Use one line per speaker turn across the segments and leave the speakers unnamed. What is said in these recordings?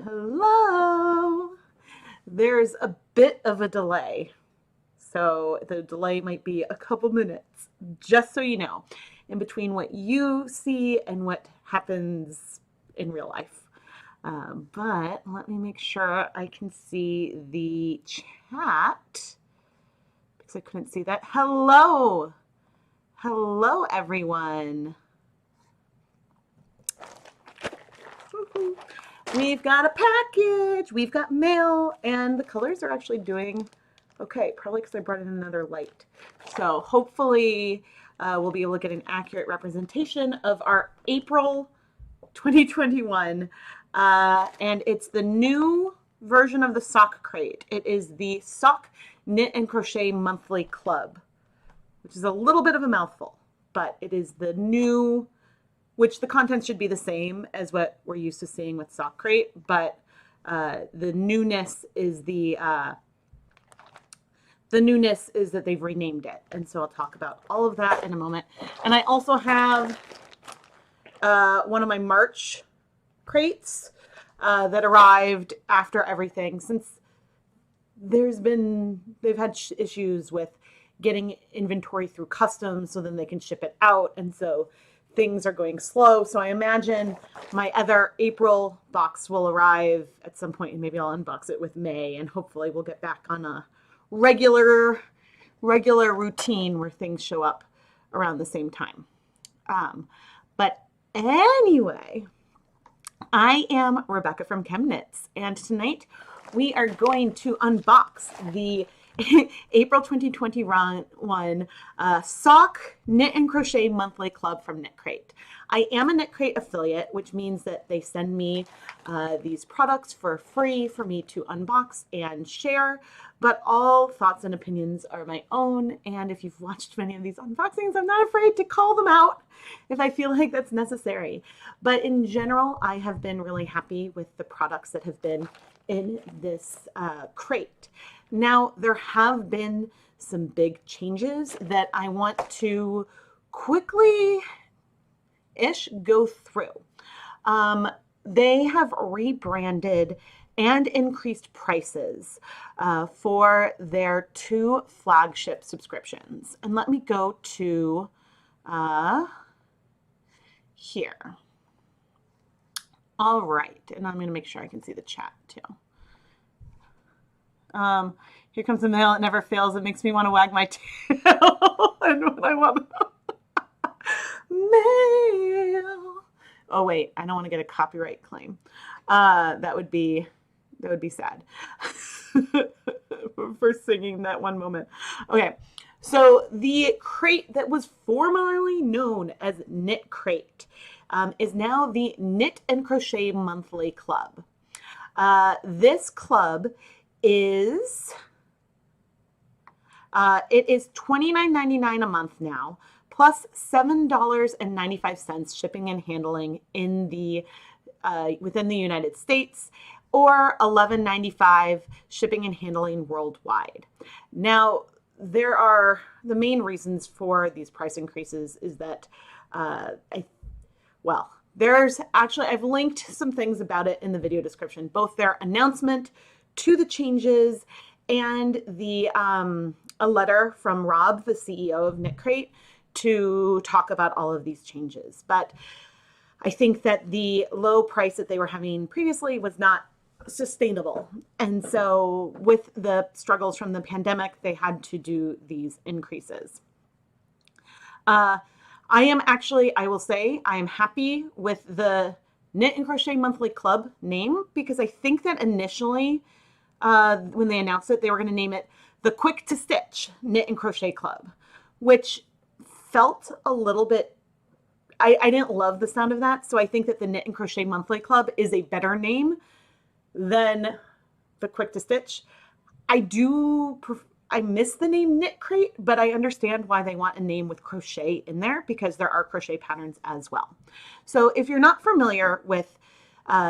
Hello. There's a bit of a delay, so the delay might be a couple minutes, just so you know, in between what you see and what happens in real life. But let me make sure I can see the chat because I couldn't see that. Hello. Hello, everyone. We've got a package, we've got mail, and the colors are actually doing okay, probably because I brought in another light. So hopefully we'll be able to get an accurate representation of our April 2021. And it's the new version of the sock crate. It is the Sock Knit and Crochet Monthly Club, which is a little bit of a mouthful, but it is the new, which the contents should be the same as what we're used to seeing with Sock Crate, but the newness is that they've renamed it. And so I'll talk about all of that in a moment. And I also have one of my March crates that arrived after everything, since they've had issues with getting inventory through customs so then they can ship it out. And so things are going slow. So I imagine my other April box will arrive at some point, and maybe I'll unbox it with May, and hopefully we'll get back on a regular routine where things show up around the same time. But anyway, I am Rebecca from ChemKnits, and tonight we are going to unbox the April 2021 Sock Knit and Crochet Monthly Club from Knit Crate. I am a Knit Crate affiliate, which means that they send me these products for free for me to unbox and share, but all thoughts and opinions are my own. And if you've watched many of these unboxings, I'm not afraid to call them out if I feel like that's necessary. But in general, I have been really happy with the products that have been in this crate. Now, there have been some big changes that I want to quickly-ish go through. They have rebranded and increased prices for their 2 flagship subscriptions. And let me go to here. All right, and I'm going to make sure I can see the chat too. Here comes the mail. It never fails. It makes me want to wag my tail. And what I want mail. Oh wait, I don't want to get a copyright claim. That would be sad for singing that one moment. Okay, so the crate that was formerly known as Knit Crate is now the Knit and Crochet Monthly Club. This club is it is $29.99 a month now, plus $7.95 shipping and handling in the within the United States, or $11.95 shipping and handling worldwide. Now, there are the main reasons for these price increases is that there's actually, I've linked some things about it in the video description, both their announcement to the changes and the a letter from Rob, the CEO of Knit Crate, to talk about all of these changes. But I think that the low price that they were having previously was not sustainable. And so with the struggles from the pandemic, they had to do these increases. I will say, I am happy with the Knit and Crochet Monthly Club name, because I think that initially, when they announced it, they were going to name it the Quick to Stitch Knit and Crochet Club, which felt a little bit, I didn't love the sound of that. So I think that the Knit and Crochet Monthly Club is a better name than the Quick to Stitch. I miss the name Knit Crate, but I understand why they want a name with crochet in there, because there are crochet patterns as well. So if you're not familiar with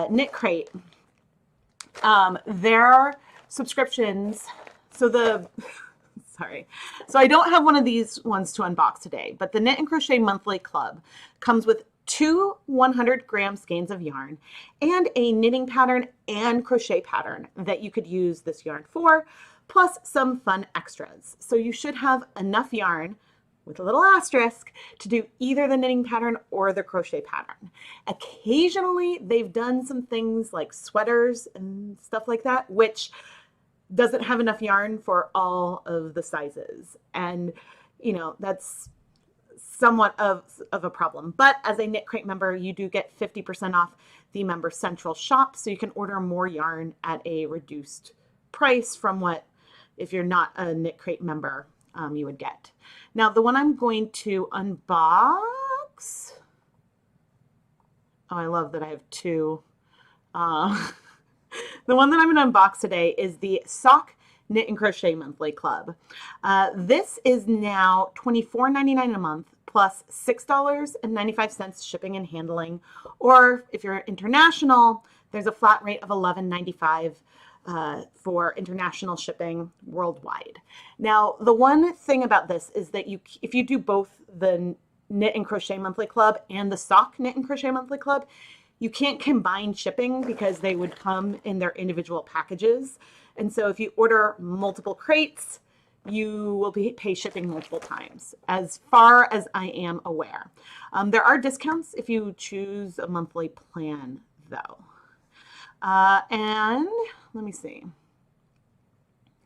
Knit Crate, their subscriptions, so I don't have one of these ones to unbox today, but the Knit and Crochet Monthly Club comes with 2 100-gram skeins of yarn, and a knitting pattern and crochet pattern that you could use this yarn for, plus some fun extras. So you should have enough yarn, with a little asterisk, to do either the knitting pattern or the crochet pattern. Occasionally, they've done some things like sweaters and stuff like that, which doesn't have enough yarn for all of the sizes. And, you know, that's somewhat of a problem. But as a Knit Crate member, you do get 50% off the member central shop, so you can order more yarn at a reduced price from what, if you're not a Knit Crate member, you would get. Now, the one I'm going to unbox, oh, I love that I have two. The one that I'm going to unbox today is the Sock Knit and Crochet Monthly Club. This is now $24.99 a month plus $6.95 shipping and handling. Or if you're international, there's a flat rate of $11.95 for international shipping worldwide. Now, the one thing about this is that if you do both the Knit and Crochet Monthly Club and the Sock Knit and Crochet Monthly Club, you can't combine shipping because they would come in their individual packages. And so if you order multiple crates, you will pay shipping multiple times, as far as I am aware. There are discounts if you choose a monthly plan, though. And let me see.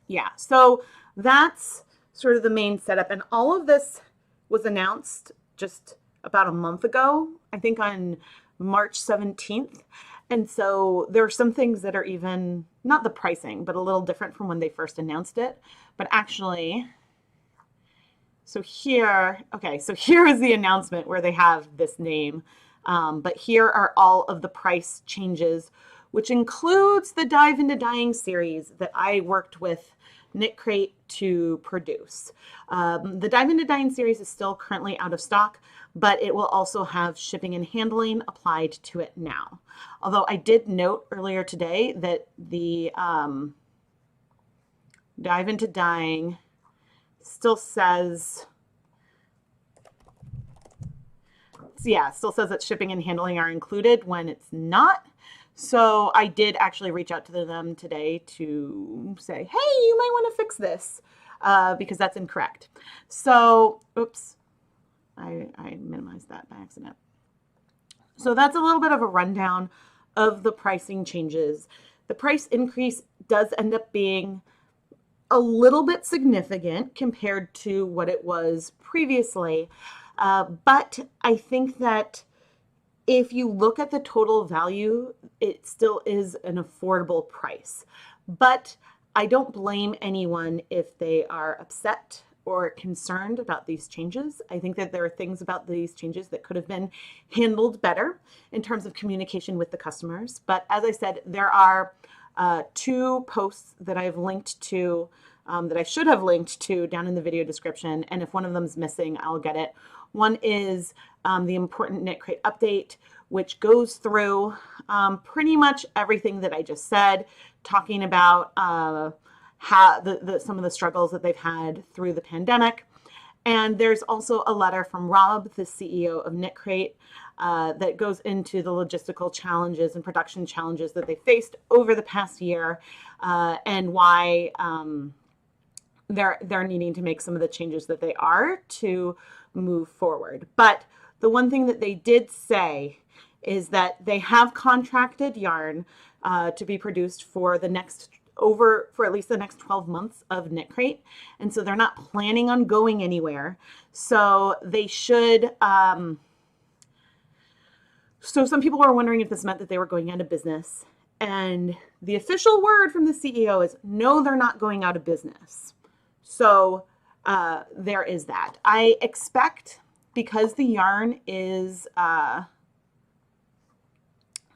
Yeah, so that's sort of the main setup. And all of this was announced just about a month ago, I think on March 17th. And so there are some things that are even, not the pricing, but a little different from when they first announced it. But actually, so here, okay, so here is the announcement where they have this name. But here are all of the price changes, which includes the Dive into Dyeing series that I worked with Knit Crate to produce. The Dive into Dyeing series is still currently out of stock, but it will also have shipping and handling applied to it now. Although I did note earlier today that the Dive into Dyeing still says, yeah, still says that shipping and handling are included when it's not. So I did actually reach out to them today to say, hey, you might want to fix this because that's incorrect. So, oops, I minimized that by accident. So that's a little bit of a rundown of the pricing changes. The price increase does end up being a little bit significant compared to what it was previously. But I think that if you look at the total value, it still is an affordable price. But I don't blame anyone if they are upset or concerned about these changes. I think that there are things about these changes that could have been handled better in terms of communication with the customers. But as I said, there are two posts that I've linked to, that I should have linked to down in the video description. And if one of them is missing, I'll get it. One is the important Knit Crate update, which goes through pretty much everything that I just said, talking about how some of the struggles that they've had through the pandemic. And there's also a letter from Rob, the CEO of Knit Crate, that goes into the logistical challenges and production challenges that they faced over the past year, and why they're needing to make some of the changes that they are to move forward. But the one thing that they did say is that they have contracted yarn to be produced for the next for at least the next 12 months of Knit Crate. And so they're not planning on going anywhere. So they should, so some people are wondering if this meant that they were going out of business. And the official word from the CEO is, no, they're not going out of business. So there is that. I expect, because the yarn is, I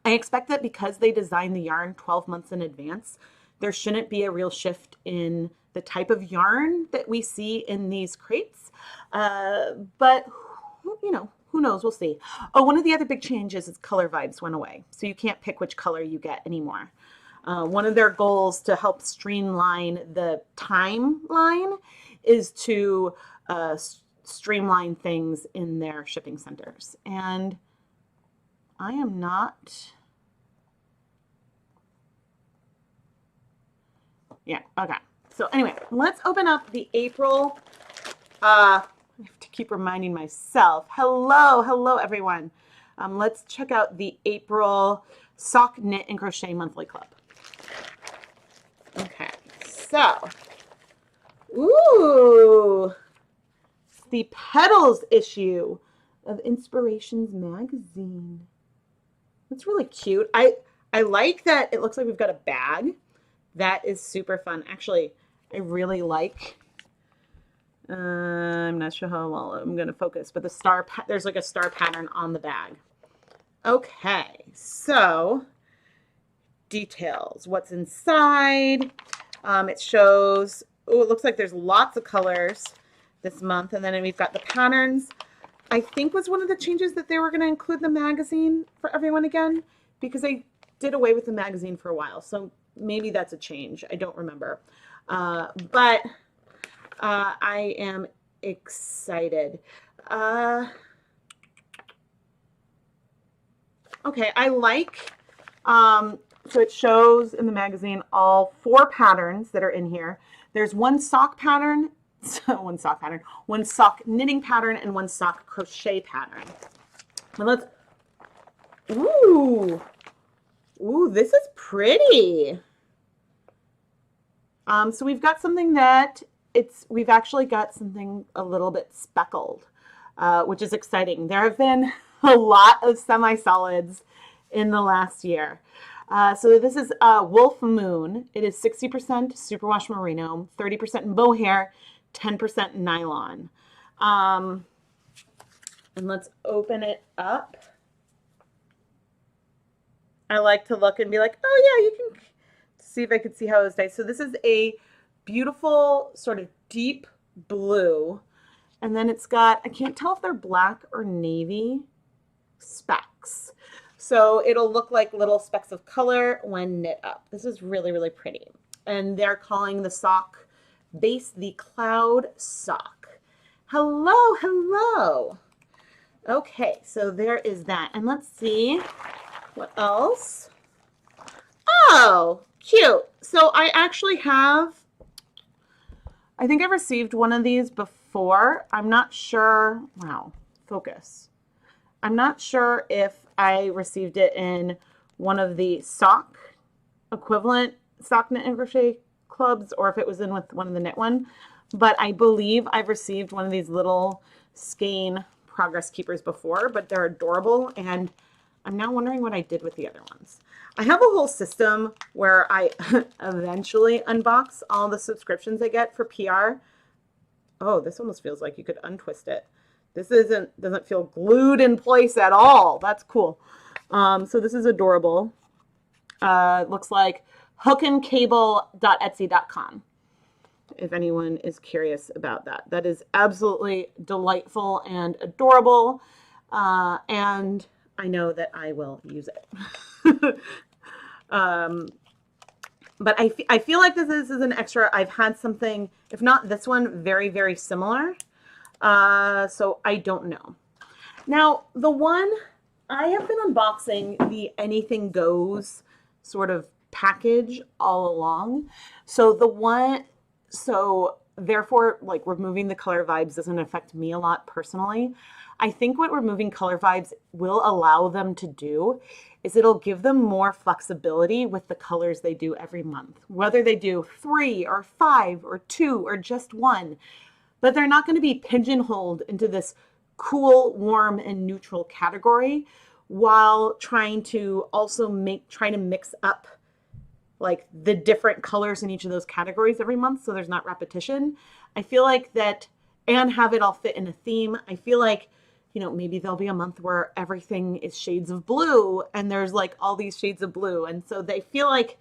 expect that because they design the yarn 12 months in advance, there shouldn't be a real shift in the type of yarn that we see in these crates. But, you know, who knows? We'll see. Oh, one of the other big changes is color vibes went away. So you can't pick which color you get anymore. One of their goals to help streamline the timeline is to streamline things in their shipping centers. And I am not. Yeah, okay. So anyway, let's open up the April. I have to keep reminding myself. Hello, everyone. Let's check out the April Sock Knit and Crochet Monthly Club. Okay, so, ooh, it's the Petals issue of Inspirations magazine. That's really cute. I like that it looks like we've got a bag. That is super fun. Actually, I really like, I'm not sure how well I'm going to focus, but there's like a star pattern on the bag. Okay, so details, what's inside. It shows, oh, it looks like there's lots of colors this month. And then we've got the patterns. I think was one of the changes that they were going to include the magazine for everyone again, because they did away with the magazine for a while. So maybe that's a change. I don't remember. But I am excited. Okay, I like, so it shows in the magazine all 4 patterns that are in here. There's one sock pattern, one sock knitting pattern, and one sock crochet pattern. And let's, ooh, this is pretty. So we've got something that we've actually got something a little bit speckled, which is exciting. There have been a lot of semi-solids in the last year. So this is Wolf Moon. It is 60% superwash merino, 30% mohair, 10% nylon. And let's open it up. I like to look and be like, oh yeah, you can see if I could see how it was dyed. So this is a beautiful sort of deep blue. And then it's got, I can't tell if they're black or navy specks. So it'll look like little specks of color when knit up. This is really, really pretty. And they're calling the sock base the Cloud Sock. Hello. Okay, so there is that. And let's see what else. Oh, cute. So I actually have, I think I've received one of these before. I'm not sure. Wow, focus. I'm not sure if I received it in one of the sock equivalent sock knit and crochet clubs or if it was in with one of the knit one, but I believe I've received one of these little skein progress keepers before, but they're adorable. And I'm now wondering what I did with the other ones. I have a whole system where I eventually unbox all the subscriptions I get for PR. Oh, this almost feels like you could untwist it. This doesn't feel glued in place at all. That's cool. So this is adorable. It looks like hookandcable.etsy.com. If anyone is curious about that. That is absolutely delightful and adorable. And I know that I will use it. But I feel like this is an extra. I've had something, if not this one, very, very similar. So I don't know. Now, the one, I have been unboxing the Anything Goes sort of package all along. So therefore, like removing the color vibes doesn't affect me a lot personally. I think what removing color vibes will allow them to do is it'll give them more flexibility with the colors they do every month, whether they do 3 or 5 or 2 or just 1. But they're not going to be pigeonholed into this cool, warm, and neutral category while trying to also try to mix up like the different colors in each of those categories every month so there's not repetition. I feel like that, and have it all fit in a theme. I feel like, you know, maybe there'll be a month where everything is shades of blue and there's like all these shades of blue. And so they feel like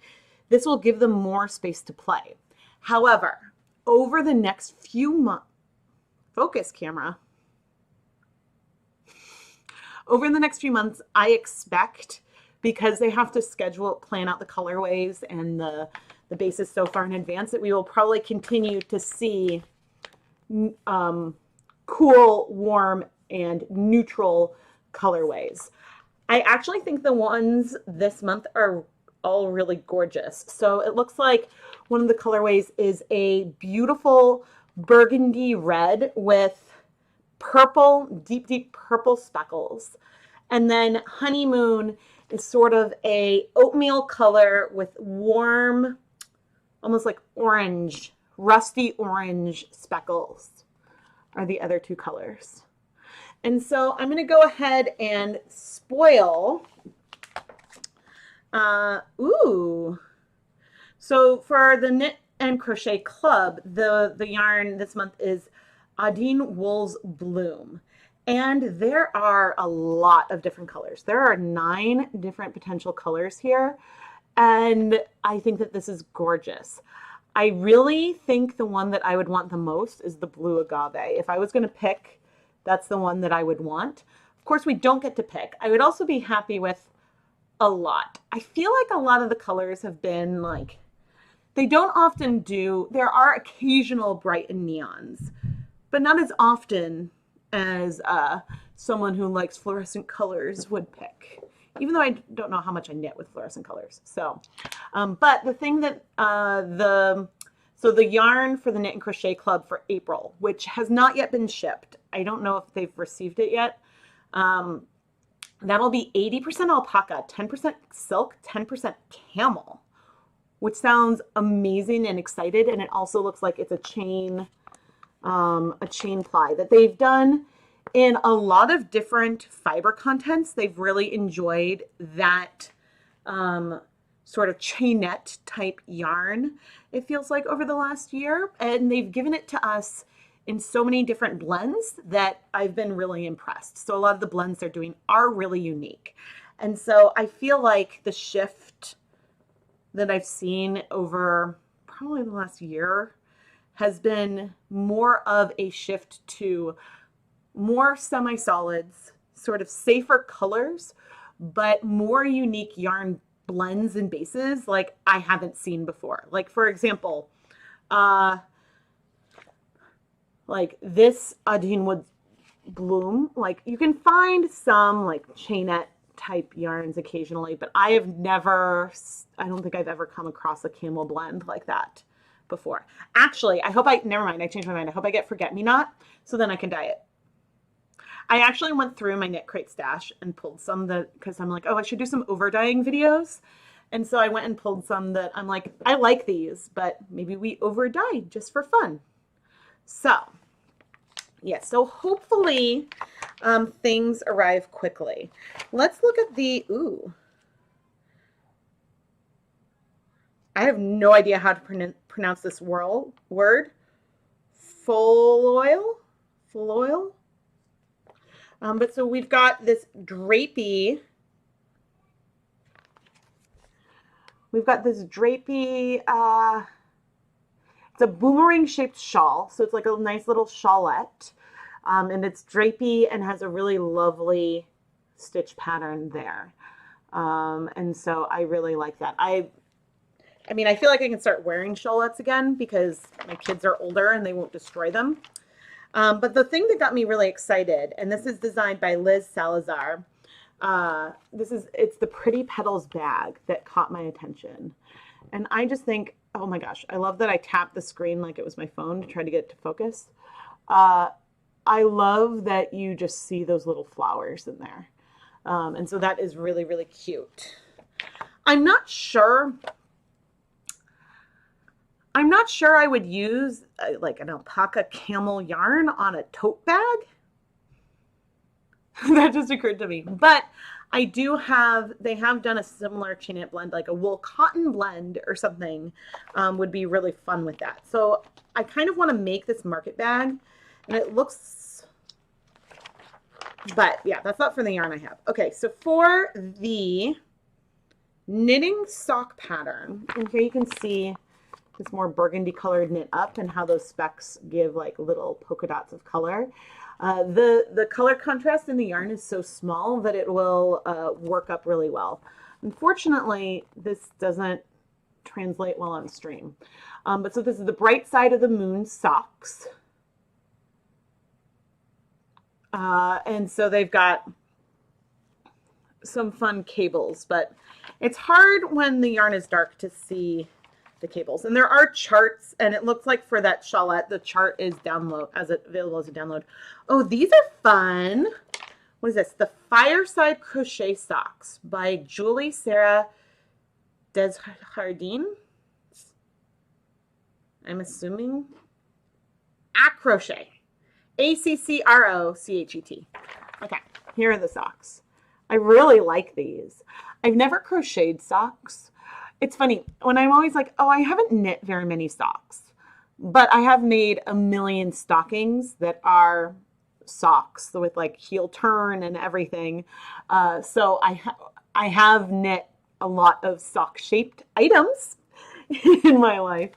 this will give them more space to play. However, over the next few months, focus camera. Over the next few months, I expect, because they have to plan out the colorways and the bases so far in advance, that we will probably continue to see cool, warm, and neutral colorways. I actually think the ones this month are all really gorgeous. So it looks like one of the colorways is a beautiful burgundy red with purple, deep, deep purple speckles. And then Honeymoon is sort of a oatmeal color with warm, almost like orange, rusty orange speckles are the other two colors. And so I'm going to go ahead and spoil. So for the Knit and Crochet Club, the yarn this month is Adine Wool's Bloom. And there are a lot of different colors. There are 9 different potential colors here. And I think that this is gorgeous. I really think the one that I would want the most is the blue agave. If I was going to pick, that's the one that I would want. Of course, we don't get to pick. I would also be happy with a lot. I feel like a lot of the colors have been like, they don't often do, there are occasional bright and neons, but not as often as someone who likes fluorescent colors would pick, even though I don't know how much I knit with fluorescent colors. So, but the thing that, so the yarn for the Knit and Crochet Club for April, which has not yet been shipped. I don't know if they've received it yet. That'll be 80% alpaca, 10% silk, 10% camel, which sounds amazing and excited. And it also looks like it's a chain ply that they've done in a lot of different fiber contents. They've really enjoyed that sort of chainette type yarn, it feels like, over the last year. And they've given it to us in so many different blends that I've been really impressed. So a lot of the blends they're doing are really unique. And so I feel like the shift that I've seen over probably the last year has been more of a shift to more semi-solids, sort of safer colors, but more unique yarn blends and bases like I haven't seen before. Like, for example, like this Adine Wool's Bloom, like you can find some like chainette type yarns occasionally, but I don't think I've ever come across a camel blend like that before. Actually, never mind, I changed my mind. I hope I get Forget-Me-Not so then I can dye it. I actually went through my Knit Crate stash and pulled some because I'm like, oh, I should do some over dyeing videos. And so I went and pulled some that I'm like, I like these, but maybe we over dye just for fun. So yes, so hopefully things arrive quickly. Let's look at the, I have no idea how to pronounce this word. Full oil. But so we've got this drapey. We've got this drapey, it's a boomerang shaped shawl. So it's like a nice little shawlette. And it's drapey and has a really lovely stitch pattern there. And so I really like that. I mean, I feel like I can start wearing shawlettes again because my kids are older and they won't destroy them. But the thing that got me really excited, and this is designed by Liz Salazar, it's the Pretty Petals bag that caught my attention. And I just think, oh my gosh, I love that I tapped the screen like it was my phone to try to get it to focus. I love that you just see those little flowers in there. And so that is really, really cute. I'm not sure I would use like an alpaca camel yarn on a tote bag. That just occurred to me. But they have done a similar chainette blend, like a wool cotton blend or something would be really fun with that. So I kind of want to make this market bag, and it looks, but yeah, that's not for the yarn I have. Okay, so for the knitting sock pattern, and here you can see this more burgundy colored knit up and how those specks give like little polka dots of color. The color contrast in the yarn is so small that it will work up really well. Unfortunately, this doesn't translate well on stream. But so this is the Bright Side of the Moon socks. And so they've got some fun cables, but it's hard when the yarn is dark to see the cables. And there are charts, and it looks like for that shawlette, the chart is available as a download. Oh, these are fun. What is this? The Fireside Crochet Socks by Julie Sarah Desjardins. I'm assuming Crochet. ACCROCHET. Okay, here are the socks. I really like these. I've never crocheted socks. It's funny, when I'm always like, oh, I haven't knit very many socks, but I have made a million stockings that are socks with like heel turn and everything. So I have knit a lot of sock shaped items in my life,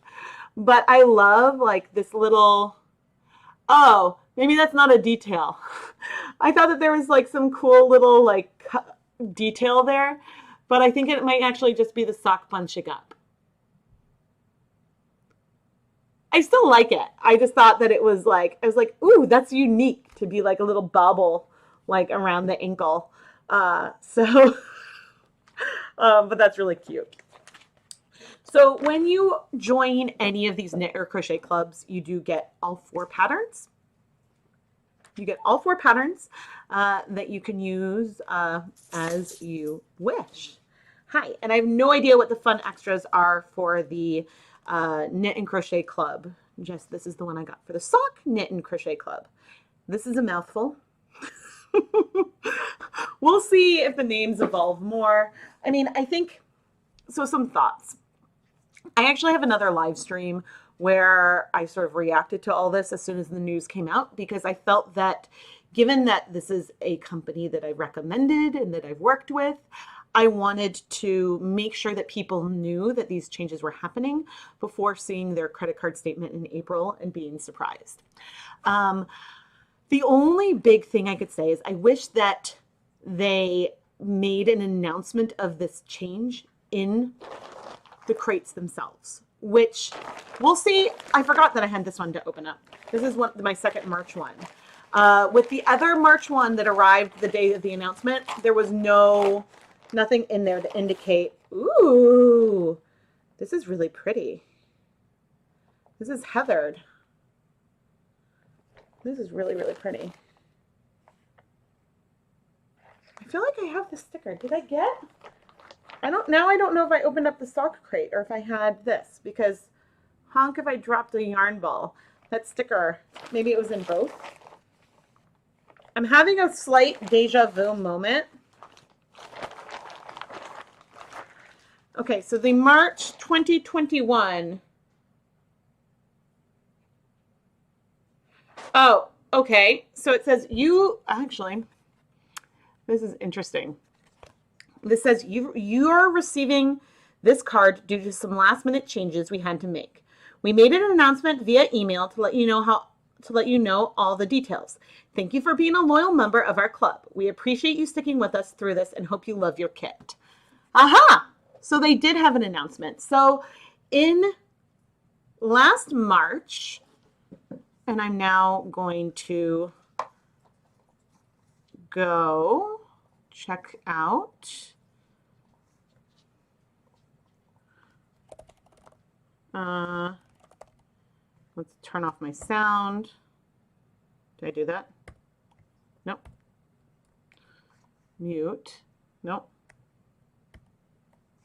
but I love like this little, oh, maybe that's not a detail. I thought that there was like some cool little like detail there, but I think it might actually just be the sock bunching up. I still like it. I just thought that it was like, I was like, ooh, that's unique to be like a little bobble like around the ankle. But that's really cute. So when you join any of these knit or crochet clubs, you do get all 4 patterns. You get all 4 patterns that you can use as you wish. Hi, and I have no idea what the fun extras are for the Knit and Crochet Club. Just this is the one I got for the Sock Knit and Crochet Club. This is a mouthful. We'll see if the names evolve more. I mean, I think, so some thoughts. I actually have another live stream where I sort of reacted to all this as soon as the news came out, because I felt that given that this is a company that I recommended and that I've worked with, I wanted to make sure that people knew that these changes were happening before seeing their credit card statement in April and being surprised. The only big thing I could say is I wish that they made an announcement of this change in the crates themselves, which we'll see. I forgot that I had this one to open up. This is my second March one. With the other March one that arrived the day of the announcement, there was nothing in there to indicate, ooh, this is really pretty. This is heathered. This is really, really pretty. I feel like I have the sticker. Did I get? I don't know if I opened up the sock crate or if I had this, because honk if I dropped a yarn ball. That sticker, maybe it was in both. I'm having a slight deja vu moment. Okay, so the March 2021. Oh, okay. So it says this is interesting. This says you're receiving this card due to some last minute changes we had to make. We made an announcement via email to let you know all the details. Thank you for being a loyal member of our club. We appreciate you sticking with us through this and hope you love your kit. Aha! So they did have an announcement. So in last March, and I'm now going to go check out let's turn off my sound. Did I do that? Nope. Mute. Nope.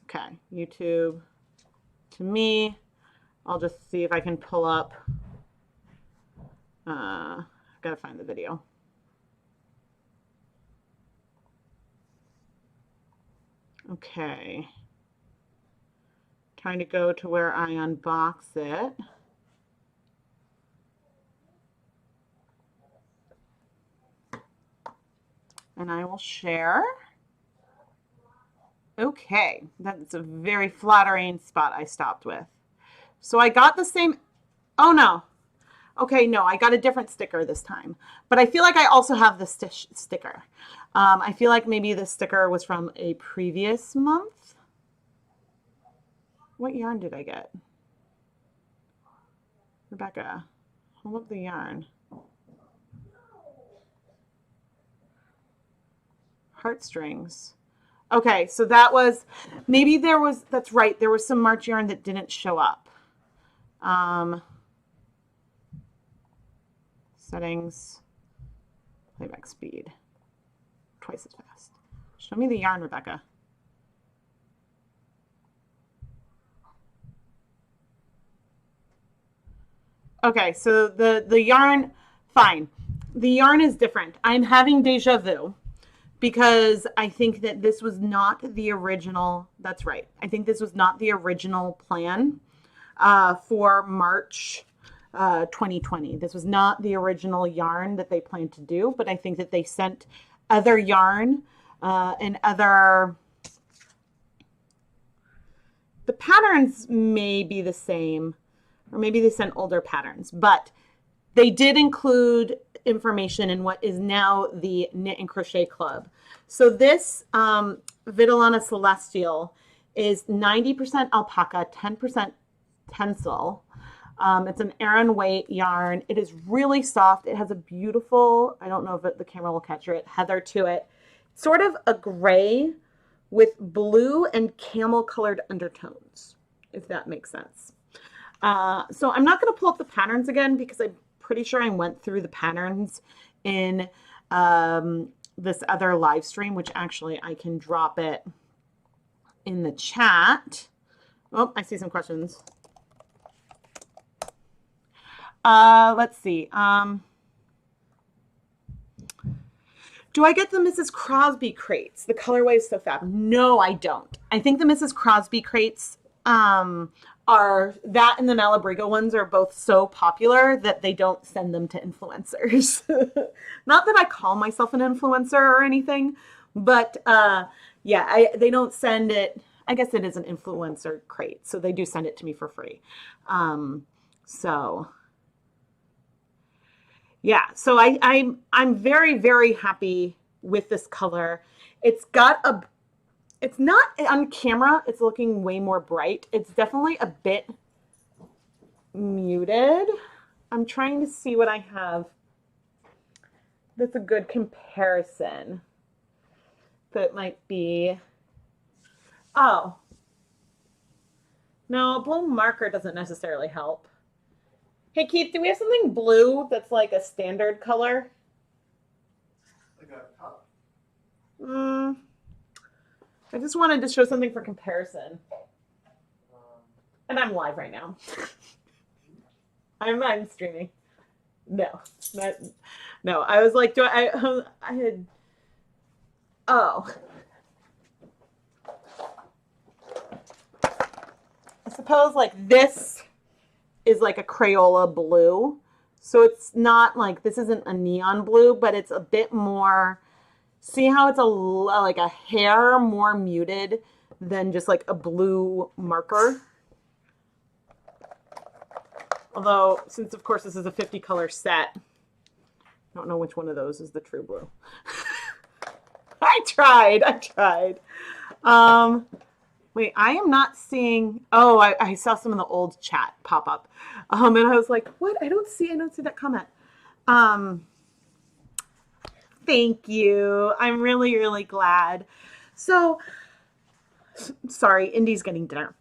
Okay, YouTube to me. I'll just see if I can pull up. I've got to find the video. Okay. Trying to go to where I unbox it. And I will share. Okay, that's a very flattering spot I stopped with. So I got the same, oh no. Okay, no, I got a different sticker this time. But I feel like I also have the sticker. I feel like maybe the sticker was from a previous month. What yarn did I get? Rebecca, hold up the yarn. Heartstrings. Okay, so that was, maybe there was, that's right, there was some March yarn that didn't show up. Settings, playback speed, twice as fast. Show me the yarn, Rebecca. Okay, so the yarn, fine. The yarn is different. I'm having deja vu because I think that this was not the original, that's right. I think this was not the original plan for March 2020. This was not the original yarn that they planned to do, but I think that they sent other yarn and other, the patterns may be the same, or maybe they sent older patterns, but they did include information in what is now the Knit and Crochet Club. So this Vitellana Celestial is 90% alpaca, 10% tencel. It's an Aran weight yarn. It is really soft. It has a beautiful, I don't know if the camera will capture it, heather to it. Sort of a gray with blue and camel colored undertones, if that makes sense. So I'm not going to pull up the patterns again because I'm pretty sure I went through the patterns in this other live stream, which actually I can drop it in the chat. Oh, I see some questions. Let's see. Do I get the Mrs. Crosby crates? The colorway is so fab. No, I don't. I think the Mrs. Crosby crates are, that and the Malabrigo ones are both so popular that they don't send them to influencers. Not that I call myself an influencer or anything, but yeah, they don't send it. I guess it is an influencer crate, so they do send it to me for free. So yeah, so I'm very, very happy with this color. It's got a, it's not on camera, it's looking way more bright. It's definitely a bit muted. I'm trying to see what I have that's a good comparison. That might be, oh, no, a blue marker doesn't necessarily help. Hey, Keith, do we have something blue that's like a standard color?
Like a cup.
I just wanted to show something for comparison. And I'm live right now. I'm streaming. No, no. I was like, I had, oh. I suppose like this is like a Crayola blue. So it's not like, this isn't a neon blue, but it's a bit more, see how it's like a hair more muted than just like a blue marker. Although, since of course this is a 50 color set, I don't know which one of those is the true blue. I tried. Wait, I am not seeing, oh, I saw some of the old chat pop up. And I was like, what? I don't see that comment. Thank you. I'm really, really glad. So, sorry, Indy's getting dinner.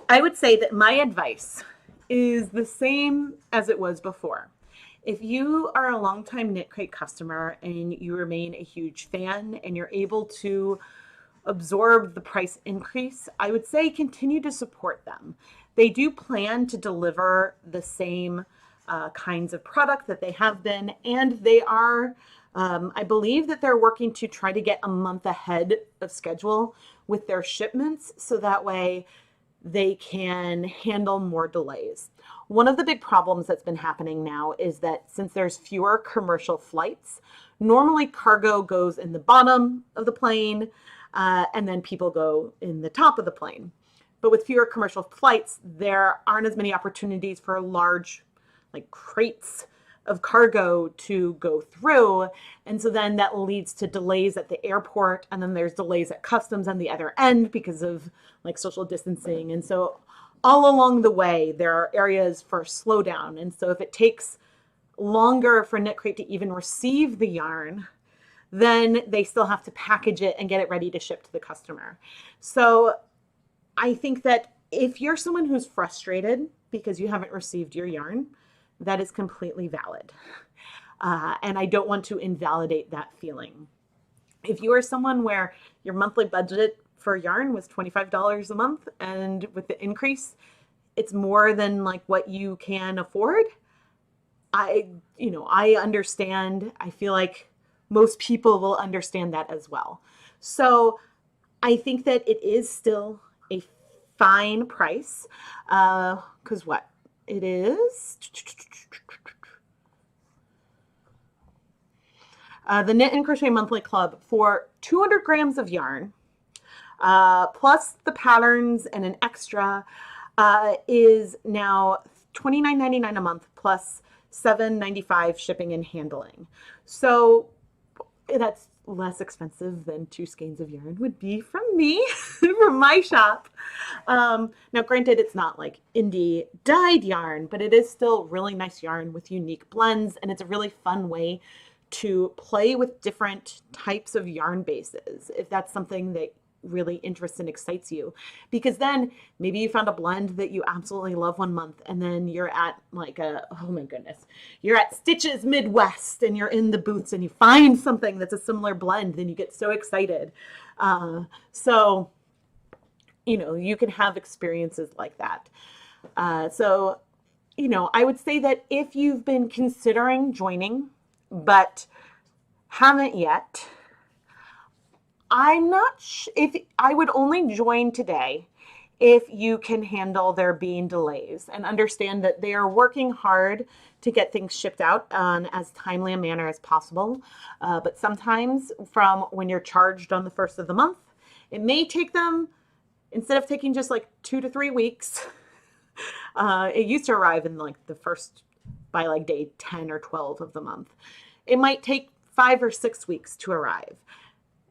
I would say that my advice is the same as it was before. If you are a longtime Knit Crate customer and you remain a huge fan and you're able to absorb the price increase, I would say continue to support them. They do plan to deliver the same kinds of product that they have been, and they are, I believe that they're working to try to get a month ahead of schedule with their shipments, so that way they can handle more delays. One of the big problems that's been happening now is that since there's fewer commercial flights, normally cargo goes in the bottom of the plane, and then people go in the top of the plane. But with fewer commercial flights, there aren't as many opportunities for large, like crates of cargo to go through. And so then that leads to delays at the airport, and then there's delays at customs on the other end because of like social distancing. And so all along the way, there are areas for slowdown. And so if it takes longer for Knit Crate to even receive the yarn, then they still have to package it and get it ready to ship to the customer. So I think that if you're someone who's frustrated because you haven't received your yarn, that is completely valid. And I don't want to invalidate that feeling. If you are someone where your monthly budget for yarn was $25 a month, and with the increase, it's more than like what you can afford, I understand. I feel like most people will understand that as well. So I think that it is still a fine price, because what it is, the Knit and Crochet Monthly Club for 200 grams of yarn, plus the patterns and an extra, is now $29.99 a month plus $7.95 shipping and handling. So that's less expensive than 2 skeins of yarn would be from me, from my shop. Now, granted, it's not like indie dyed yarn, but it is still really nice yarn with unique blends, and it's a really fun way to play with different types of yarn bases, if that's something that really interests and excites you. Because then maybe you found a blend that you absolutely love one month, and then you're at like oh my goodness, you're at Stitches Midwest and you're in the booths and you find something that's a similar blend, then you get so excited. So you can have experiences like that. So I would say that if you've been considering joining but haven't yet, I'm not if I would only join today if you can handle there being delays and understand that they are working hard to get things shipped out on as timely a manner as possible. But sometimes from when you're charged on the first of the month, it may take them, instead of taking just like 2 to 3 weeks, it used to arrive in like the first, by like day 10 or 12 of the month. It might take 5 or 6 weeks to arrive.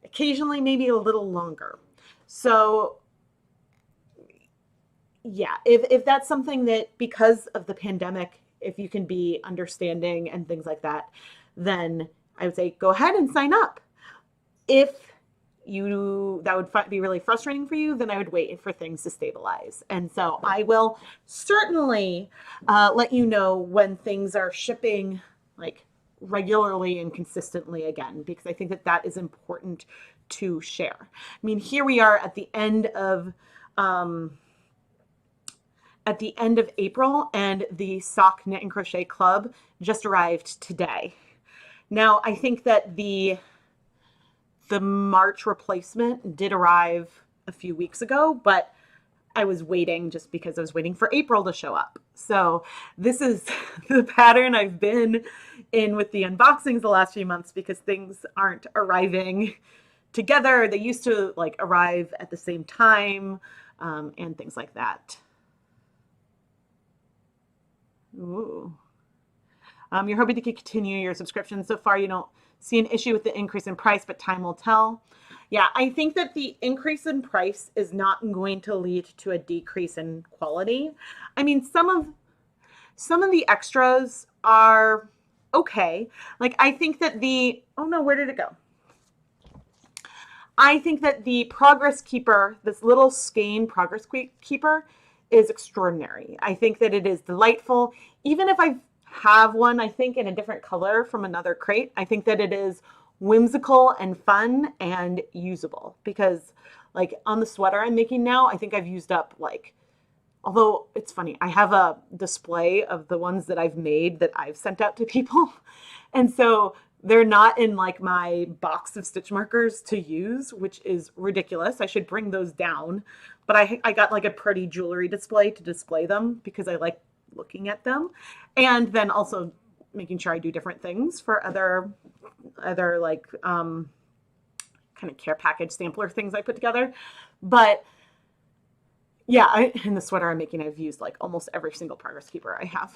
Occasionally, maybe a little longer. So yeah, if that's something that, because of the pandemic, if you can be understanding and things like that, then I would say go ahead and sign up. If that would be really frustrating for you, then I would wait for things to stabilize. And so I will certainly let you know when things are shipping like regularly and consistently again, because I think that that is important to share. I mean, here we are at the end of April, and the Sock Knit and Crochet Club just arrived today. Now, I think that the March replacement did arrive a few weeks ago, but I was waiting just because I was waiting for April to show up. So this is the pattern I've been in with the unboxings the last few months, because things aren't arriving together. They used to like arrive at the same time, and things like that. Ooh. You're hoping to continue your subscription. So far, you don't see an issue with the increase in price, but time will tell. Yeah, I think that the increase in price is not going to lead to a decrease in quality. I mean, some of the extras are okay. Like, I think that oh no, where did it go? I think that the Progress Keeper, this little skein Progress Keeper, is extraordinary. I think that it is delightful. Even if I have one, I think in a different color from another crate, I think that it is whimsical and fun and usable, because like on the sweater I'm making now, I think I've used up like, although it's funny, I have a display of the ones that I've made that I've sent out to people. And so they're not in like my box of stitch markers to use, which is ridiculous. I should bring those down. But I got like a pretty jewelry display to display them because I like looking at them. And then also making sure I do different things for other like kind of care package sampler things I put together. But yeah, in the sweater I'm making, I've used like almost every single Progress Keeper I have.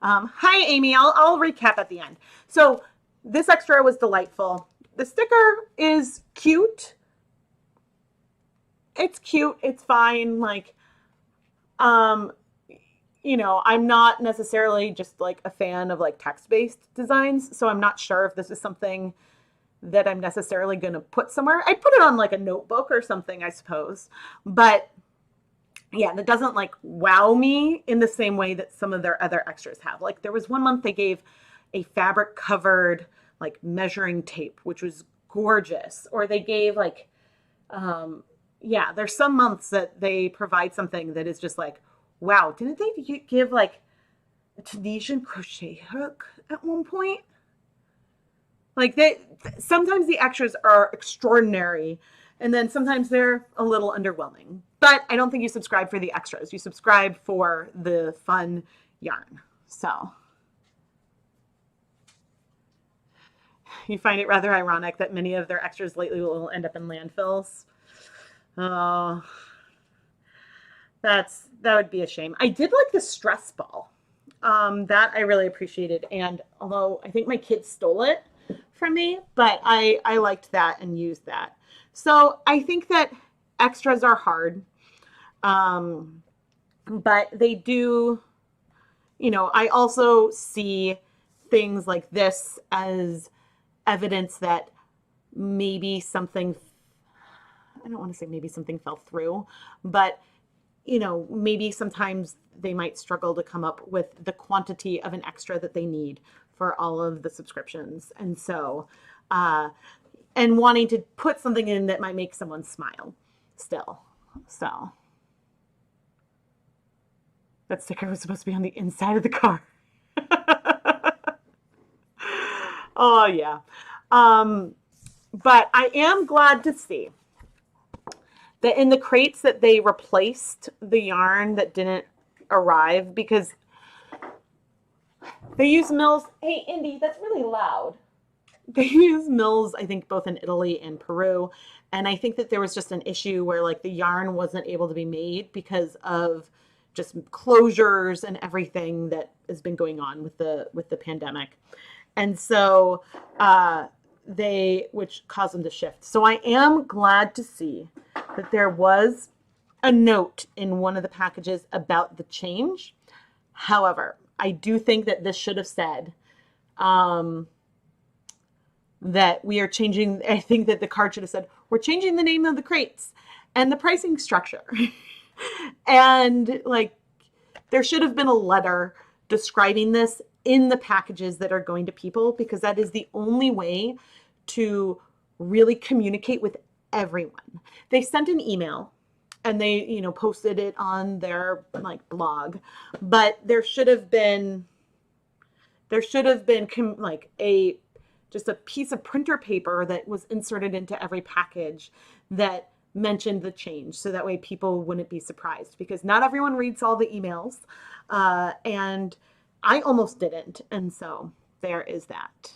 Hi, Amy. I'll recap at the end. So this extra was delightful. The sticker is cute. It's cute. It's fine. Like, you know, I'm not necessarily just like a fan of like text-based designs, so I'm not sure if this is something that I'm necessarily going to put somewhere. I'd put it on like a notebook or something, I suppose. But yeah, that doesn't like wow me in the same way that some of their other extras have. Like there was one month they gave a fabric covered like measuring tape, which was gorgeous. Or they gave like, yeah, there's some months that they provide something that is just like, wow, didn't they give like a Tunisian crochet hook at one point? Like sometimes the extras are extraordinary and then sometimes they're a little underwhelming. But I don't think you subscribe for the extras. You subscribe for the fun yarn. So you find it rather ironic that many of their extras lately will end up in landfills. Oh, that would be a shame. I did like the stress ball. That I really appreciated. And although I think my kids stole it from me, but I liked that and used that. So I think that extras are hard. But they do, you know, I also see things like this as evidence that maybe something, I don't want to say maybe something fell through, but you know, maybe sometimes they might struggle to come up with the quantity of an extra that they need for all of the subscriptions. And so, and wanting to put something in that might make someone smile still. So that sticker was supposed to be on the inside of the car. Oh yeah. But I am glad to see that in the crates that they replaced the yarn that didn't arrive because they use mills. Hey, Indy, that's really loud. They use mills, I think, both in Italy and Peru. And I think that there was just an issue where like the yarn wasn't able to be made because of just closures and everything that has been going on with the pandemic. And so which caused them to shift. So I am glad to see that there was a note in one of the packages about the change. However, I do think that this should have said that we are changing. I think that the card should have said, we're changing the name of the crates and the pricing structure. And like, there should have been a letter describing this in the packages that are going to people, because that is the only way to really communicate with everyone. They sent an email and they, you know, posted it on their like blog, but there should have been like just a piece of printer paper that was inserted into every package that mentioned the change, so that way people wouldn't be surprised, because not everyone reads all the emails, and I almost didn't, and so there is that.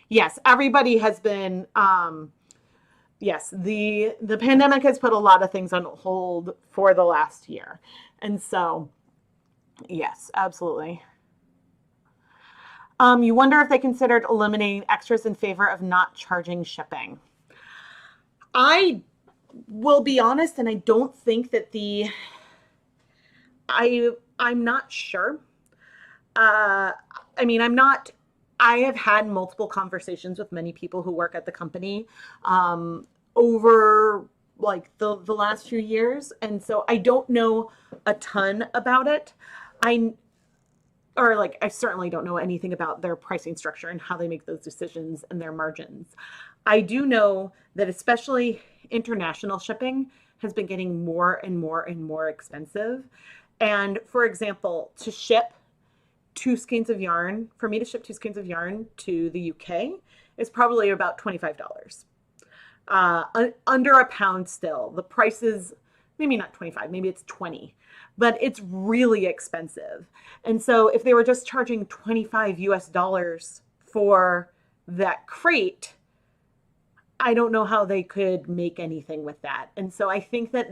Yes, everybody has been, yes, the pandemic has put a lot of things on hold for the last year. And so, yes, absolutely. You wonder if they considered eliminating extras in favor of not charging shipping. I will be honest, and I don't think that I'm not sure. I mean, I have had multiple conversations with many people who work at the company over like the last few years. And so I don't know a ton about it. I certainly don't know anything about their pricing structure and how they make those decisions and their margins. I do know that especially international shipping has been getting more and more and more expensive. And for example, for me to ship 2 skeins of yarn to the UK is probably about $25. Under a pound still. The price is maybe not 25, maybe it's 20, but it's really expensive. And so if they were just charging $25 US for that crate, I don't know how they could make anything with that. And so I think that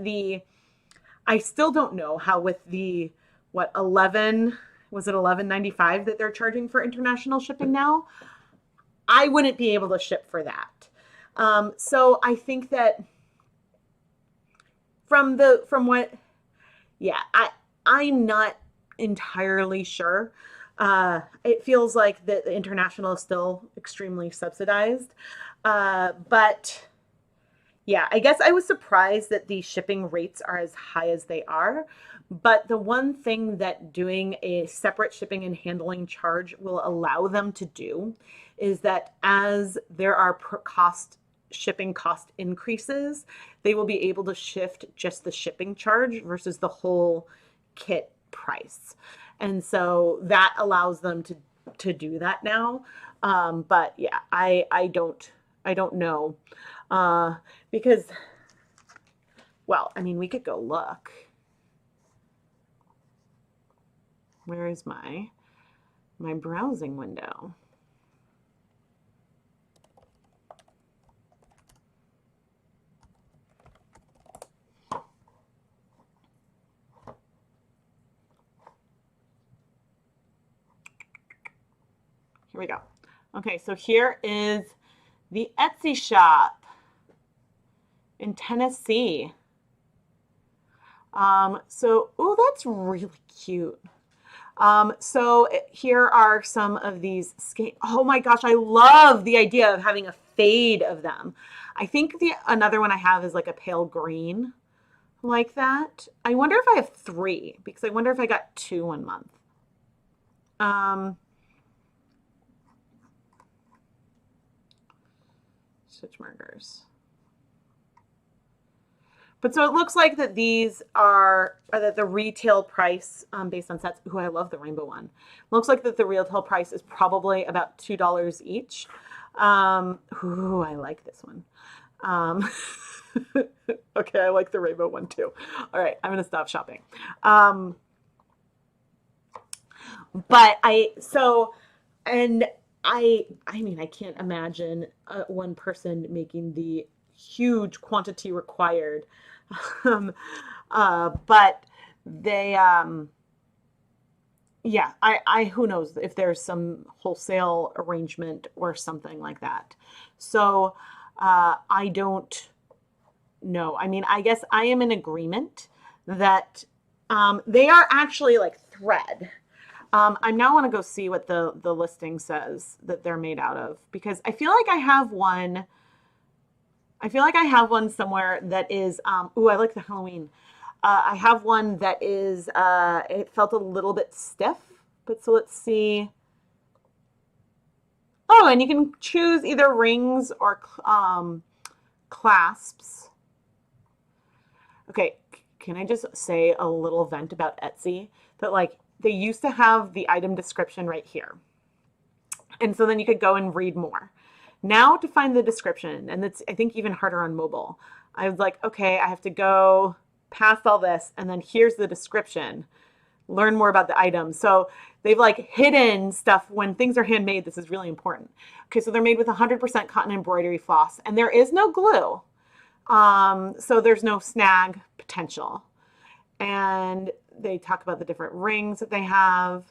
I still don't know how with the, was it $11.95 that they're charging for international shipping now? I wouldn't be able to ship for that. So I think that I'm not entirely sure. It feels like the international is still extremely subsidized. But yeah, I guess I was surprised that the shipping rates are as high as they are. But the one thing that doing a separate shipping and handling charge will allow them to do is that as there are shipping cost increases, they will be able to shift just the shipping charge versus the whole kit price. And so that allows them to do that now. But yeah, I don't know. Because, well, I mean, we could go look. Where is my browsing window? Here we go. Okay, so here is the Etsy shop in Tennessee. Oh, that's really cute. So here are some of these oh my gosh, I love the idea of having a fade of them. I think another one I have is like a pale green like that. I wonder if I have 3 because I wonder if I got 2 1 month. Stitch markers. But so it looks like that these are that the retail price based on sets. Ooh, I love the rainbow one. Looks like that the retail price is probably about $2 each. Ooh, I like this one. Okay, I like the rainbow one too. All right, I'm gonna stop shopping. But I mean, I can't imagine one person making the huge quantity required. But they, yeah, who knows if there's some wholesale arrangement or something like that. So, I don't know. I mean, I guess I am in agreement that, they are actually like thread. I now want to go see what the listing says that they're made out of, because I feel like I have one. I feel like I have one somewhere that is, ooh, I like the Halloween. I have one that is, it felt a little bit stiff, but so let's see. Oh, and you can choose either rings or clasps. Okay, can I just say a little vent about Etsy? That like, they used to have the item description right here. And so then you could go and read more. Now to find the description, and it's, I think, even harder on mobile. I was like, okay, I have to go past all this, and then here's the description. Learn more about the item. So they've like hidden stuff when things are handmade. This is really important. Okay, so they're made with 100% cotton embroidery floss, and there is no glue. So there's no snag potential. And they talk about the different rings that they have.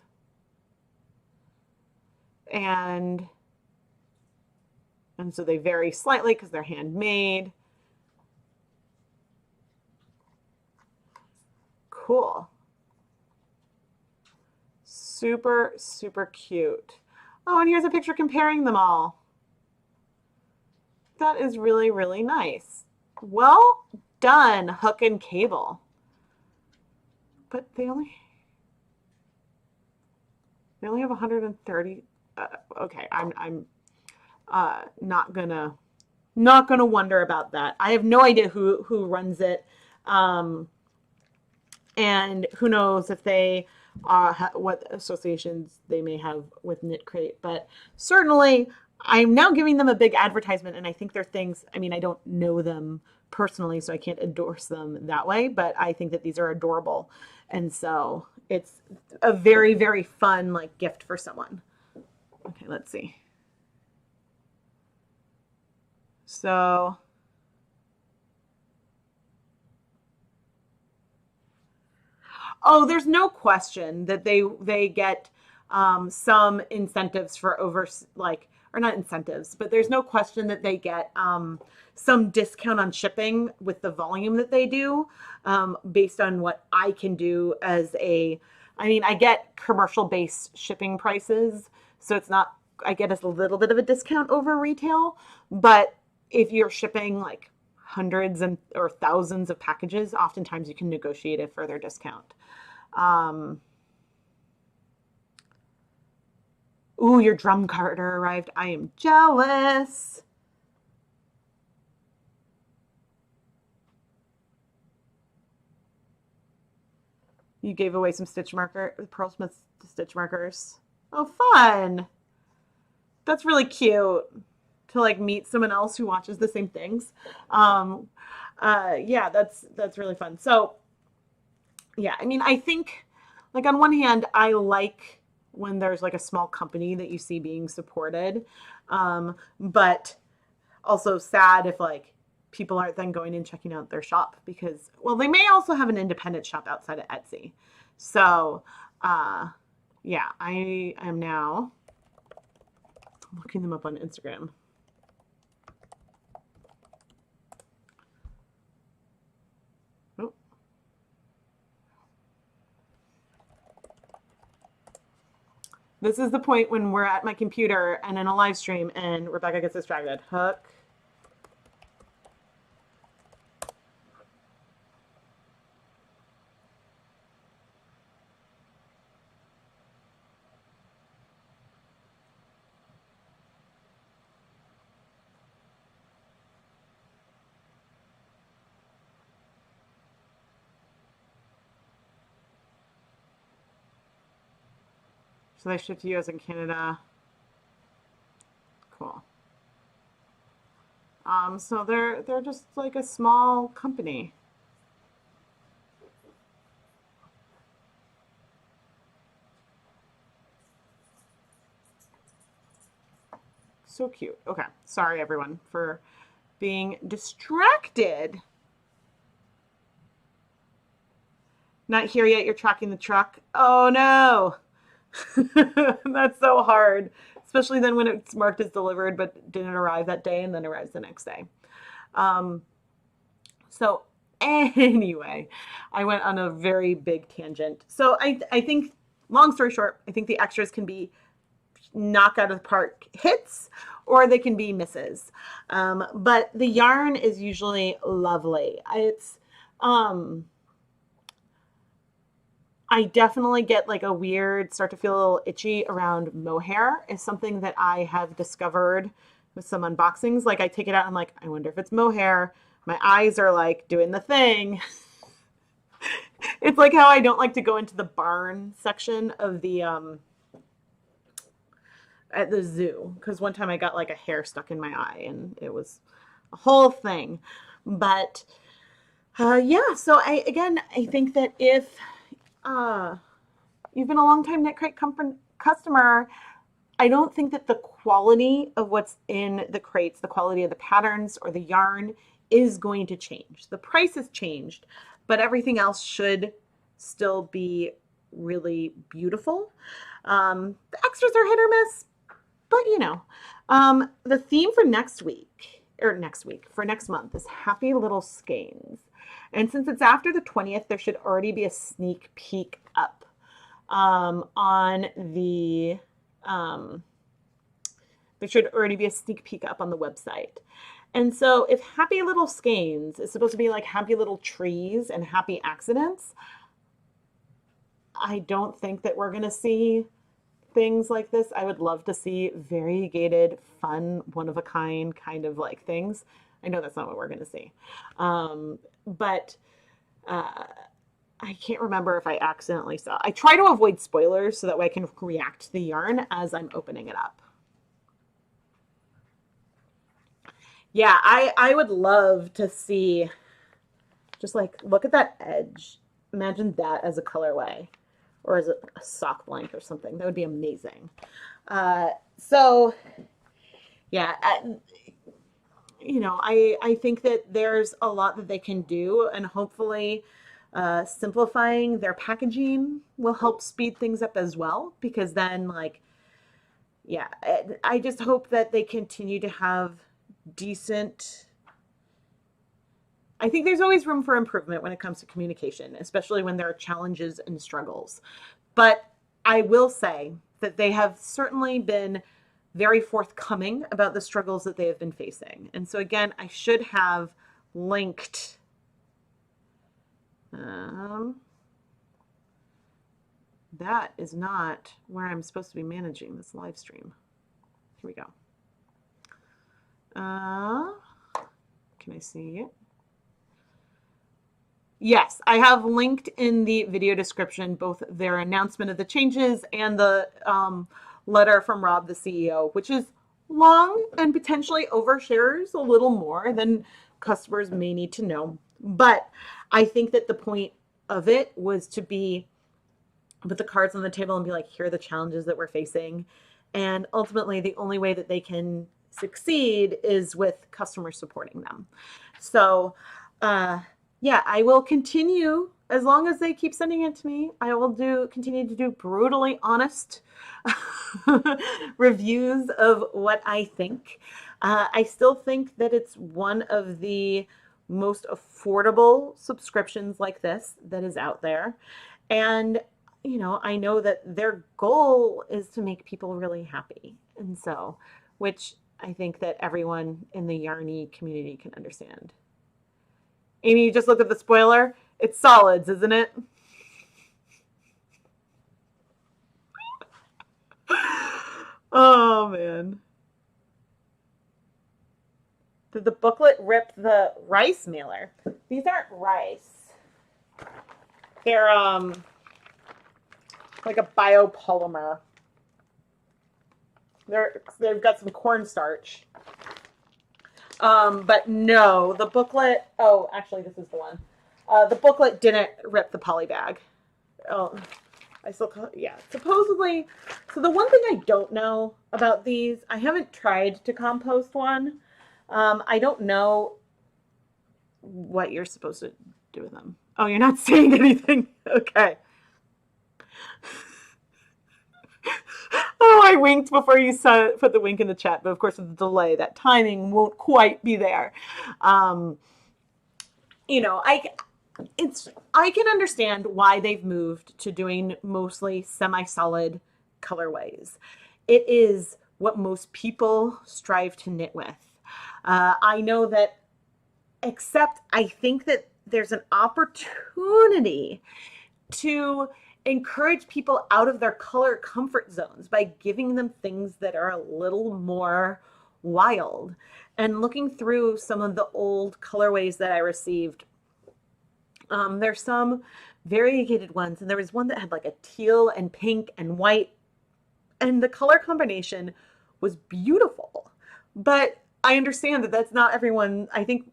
And so they vary slightly because they're handmade. Cool. Super, super cute. Oh, and here's a picture comparing them all. That is really, really nice. Well done, Hook and Cable. But they only have 130. Okay, I'm not gonna wonder about that. I have no idea who runs it, and who knows if they what associations they may have with Knit Crate. But certainly, I'm now giving them a big advertisement, and I think they're things. I mean, I don't know them personally, so I can't endorse them that way. But I think that these are adorable, and so it's a very, very fun like gift for someone. Okay, let's see. So, oh, there's no question that they get some incentives for or not incentives, but there's no question that they get some discount on shipping with the volume that they do, based on what I can do as a I mean, I get commercial-based shipping prices, so it's not, I get a little bit of a discount over retail, but if you're shipping like hundreds and or thousands of packages, oftentimes you can negotiate a further discount. Ooh, your drum carder arrived. I am jealous. You gave away some Pearl Smith stitch markers. Oh, fun. That's really cute to like meet someone else who watches the same things. Yeah, that's really fun. So yeah, I mean, I think like on one hand, I like when there's like a small company that you see being supported. But also sad if like people aren't then going and checking out their shop because, well, they may also have an independent shop outside of Etsy. So, yeah, I am now looking them up on Instagram. Oh. This is the point when we're at my computer and in a live stream and Rebecca gets distracted. Hook. So they ship to US and Canada. Cool. So they're just like a small company. So cute. Okay, sorry everyone for being distracted. Not here yet, you're tracking the truck. Oh no. That's so hard, especially then when it's marked as delivered but didn't arrive that day and then arrives the next day. So anyway, I went on a very big tangent. So I think, long story short, I think the extras can be knock out of the park hits or they can be misses. But the yarn is usually lovely. I definitely get like a weird, start to feel a little itchy around mohair is something that I have discovered with some unboxings. Like I take it out and I'm like, I wonder if it's mohair. My eyes are like doing the thing. It's like how I don't like to go into the barn section of the at the zoo because one time I got like a hair stuck in my eye and it was a whole thing. But yeah, so I think that if you've been a long time Knit Crate customer, I don't think that the quality of what's in the crates, the quality of the patterns or the yarn is going to change. The price has changed, but everything else should still be really beautiful. The extras are hit or miss, but you know, the theme for next month is Happy Little Skeins. And since it's after the 20th, there should already be a sneak peek up on the, there should already be a sneak peek up on the website. And so if Happy Little Skeins is supposed to be like happy little trees and happy accidents, I don't think that we're going to see things like this. I would love to see variegated, fun, one-of-a-kind kind of like things. I know that's not what we're going to see. But I can't remember if I accidentally saw. I try to avoid spoilers so that way I can react to the yarn as I'm opening it up. Yeah, I would love to see, just like, look at that edge. Imagine that as a colorway or as a sock blank or something. That would be amazing. So, yeah, you know, I think that there's a lot that they can do, and hopefully simplifying their packaging will help speed things up as well, because then, like, yeah, I just hope that they continue to have decent. I think there's always room for improvement when it comes to communication, especially when there are challenges and struggles. But I will say that they have certainly been very forthcoming about the struggles that they have been facing. And so again, I should have linked that is not where I'm supposed to be managing this live stream. Here we go. Can I see it? Yes, I have linked in the video description both their announcement of the changes and the letter from Rob, the CEO, which is long and potentially overshares a little more than customers may need to know. But I think that the point of it was to put the cards on the table and be like, here are the challenges that we're facing. And ultimately, the only way that they can succeed is with customers supporting them. So, yeah, I will continue as long as they keep sending it to me. I will continue to do brutally honest reviews of what I think. I still think that it's one of the most affordable subscriptions like this that is out there. And, you know, I know that their goal is to make people really happy. And so, which I think that everyone in the Yarny community can understand. Amy, you just looked at the spoiler. It's solids, isn't it? Oh, man. Did the booklet rip the rice mailer? These aren't rice. They're like a biopolymer. They've got some cornstarch. But no, the booklet, oh, actually this is the one. The booklet didn't rip the poly bag. Oh, yeah, supposedly. So the one thing I don't know about these, I haven't tried to compost one. I don't know what you're supposed to do with them. Oh, you're not saying anything. Okay. Oh, I winked before you put the wink in the chat, but of course with the delay, that timing won't quite be there. You know, I can understand why they've moved to doing mostly semi-solid colorways. It is what most people strive to knit with. I know that, except I think that there's an opportunity to encourage people out of their color comfort zones by giving them things that are a little more wild. And looking through some of the old colorways that I received, there's some variegated ones, and there was one that had like a teal and pink and white, and the color combination was beautiful. But I understand that that's not everyone. I think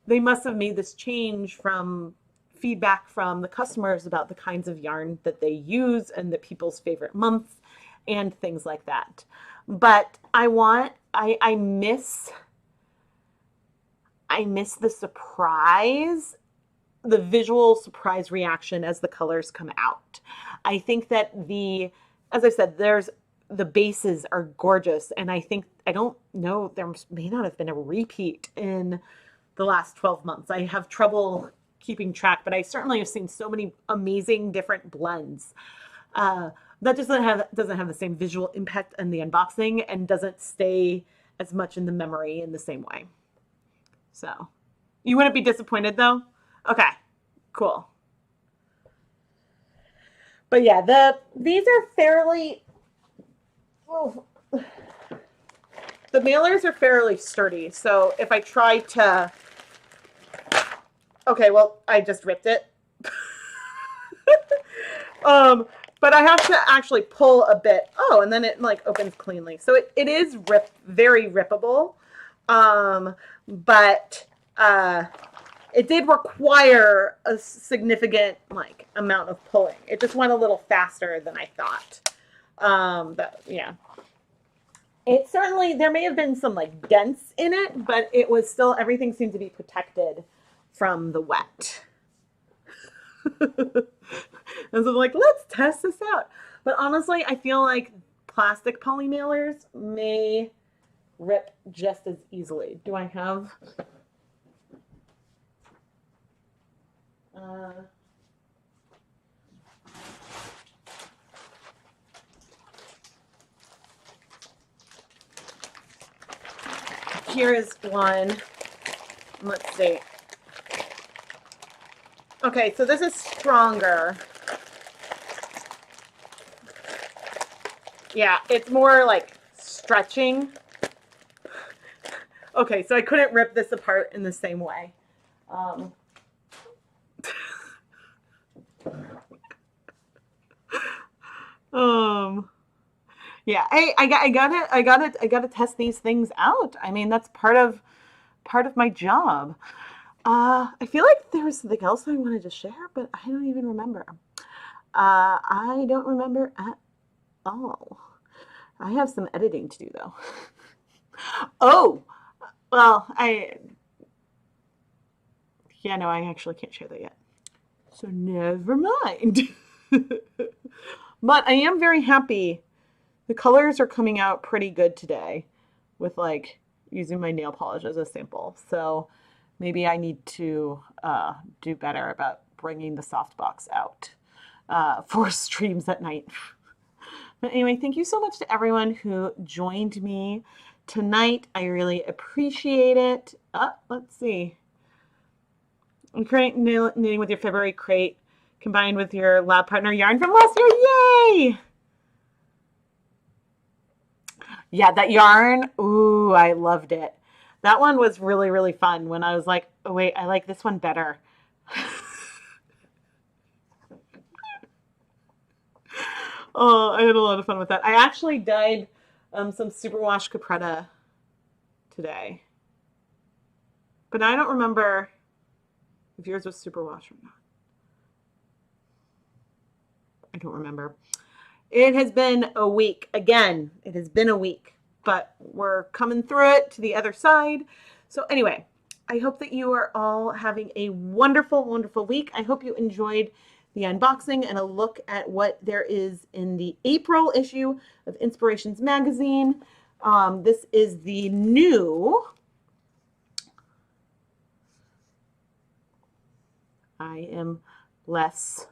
they must have made this change from feedback from the customers about the kinds of yarn that they use and the people's favorite months and things like that. But I miss the surprise, the visual surprise reaction as the colors come out. I think that as I said, the bases are gorgeous. And I don't know, there may not have been a repeat in the last 12 months. I have trouble keeping track, but I certainly have seen so many amazing different blends. That doesn't have the same visual impact in the unboxing and doesn't stay as much in the memory in the same way. So you wouldn't be disappointed though? Okay, cool. But yeah, these are fairly, the mailers are fairly sturdy. So if I try to, okay, well, I just ripped it. But I have to actually pull a bit. Oh, and then it like opens cleanly. So it is very rippable. But it did require a significant like amount of pulling. It just went a little faster than I thought. But yeah. It certainly, there may have been some like dents in it, but it was still, everything seemed to be protected from the wet. And so I'm like, let's test this out. But honestly, I feel like plastic poly mailers may rip just as easily. Do I have? here is one. Let's see. Okay, so this is stronger. Yeah, it's more like stretching. Okay, so I couldn't rip this apart in the same way. Yeah, I gotta test these things out. I mean, that's part of my job. I feel like there was something else I wanted to share, but I don't even remember. I don't remember at all. I have some editing to do though. Oh, well, yeah, no, I actually can't share that yet. So never mind. But I am very happy. The colors are coming out pretty good today with like using my nail polish as a sample. So maybe I need to do better about bringing the softbox out for streams at night. But anyway, thank you so much to everyone who joined me tonight. I really appreciate it. Let's see. Knitting with your February crate combined with your lab partner yarn from last year. Yay! Yeah, that yarn. Ooh, I loved it. That one was really, really fun when I was like, oh, wait, I like this one better. Oh, I had a lot of fun with that. I actually dyed some superwash capretta today. But I don't remember if yours was superwash or not. I don't remember. It has been a week. Again, it has been a week, but we're coming through it to the other side. So anyway, I hope that you are all having a wonderful, wonderful week. I hope you enjoyed the unboxing and a look at what there is in the April issue of Inspirations magazine. This is the new... I am less...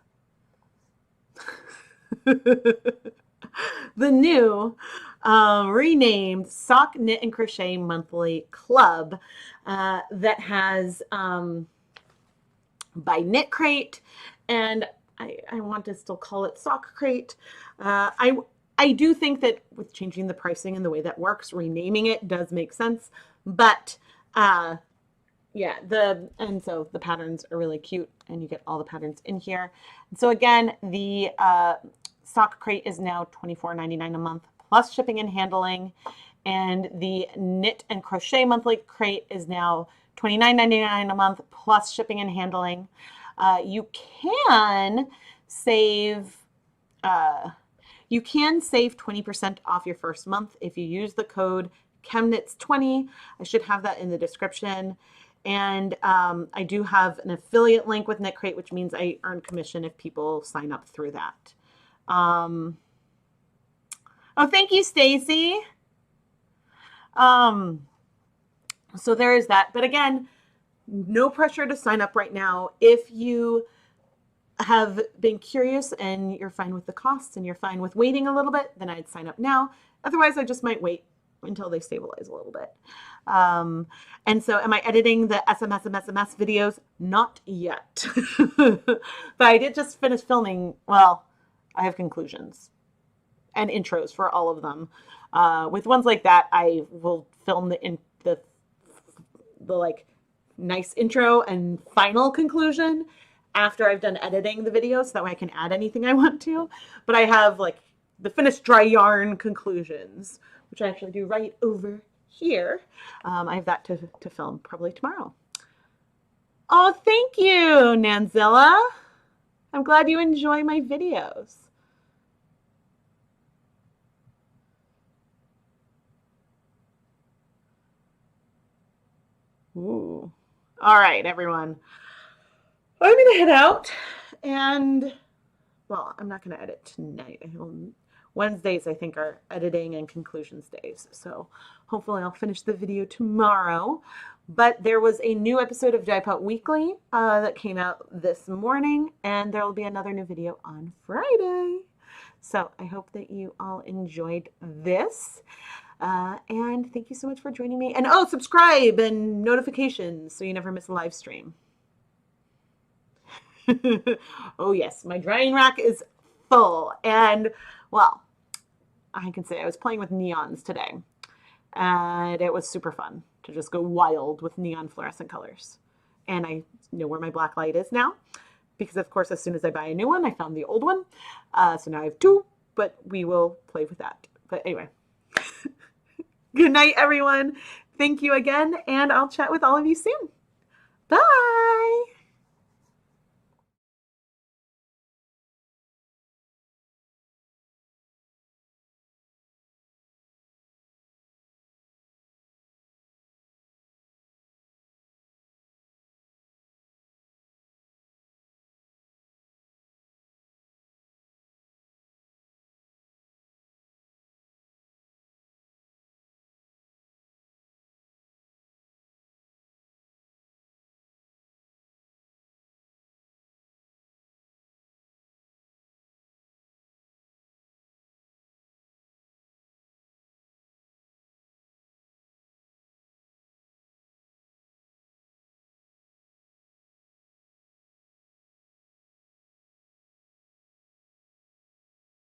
the new renamed Sock Knit and Crochet Monthly Club that has by Knit Crate, and I want to still call it Sock Crate. I do think that with changing the pricing and the way that works, renaming it does make sense, but yeah, so the patterns are really cute, and you get all the patterns in here. And so again, the Sock Crate is now $24.99 a month plus shipping and handling, and the Knit and Crochet Monthly Crate is now $29.99 a month plus shipping and handling. You can save 20% off your first month if you use the code ChemKnits20. I should have that in the description. And I do have an affiliate link with Knit Crate, which means I earn commission if people sign up through that. Oh, thank you, Stacy. So there is that. But again, no pressure to sign up right now. If you have been curious and you're fine with the costs and you're fine with waiting a little bit, then I'd sign up now. Otherwise, I just might wait until they stabilize a little bit. And so am I editing the SMS videos? Not yet. But I did just finish filming. Well, I have conclusions and intros for all of them. With ones like that, I will film the like nice intro and final conclusion after I've done editing the video, so that way I can add anything I want to. But I have like the finished dry yarn conclusions, which I actually do right over here. I have that to film probably tomorrow. Oh, thank you, Nanzilla. I'm glad you enjoy my videos. Ooh. All right, everyone. I'm going to head out and, well, I'm not going to edit tonight. Wednesdays, I think, are editing and conclusions days. So hopefully I'll finish the video tomorrow. But there was a new episode of Dye Pot Weekly that came out this morning, and there will be another new video on Friday. So I hope that you all enjoyed this. And thank you so much for joining me. And oh, subscribe and notifications so you never miss a live stream. Oh yes, my drying rack is full. And well, I can say I was playing with neons today. And it was super fun to just go wild with neon fluorescent colors. And I know where my black light is now because, of course, as soon as I buy a new one, I found the old one. So now I have two, but we will play with that. But anyway, good night, everyone. Thank you again, and I'll chat with all of you soon. Bye.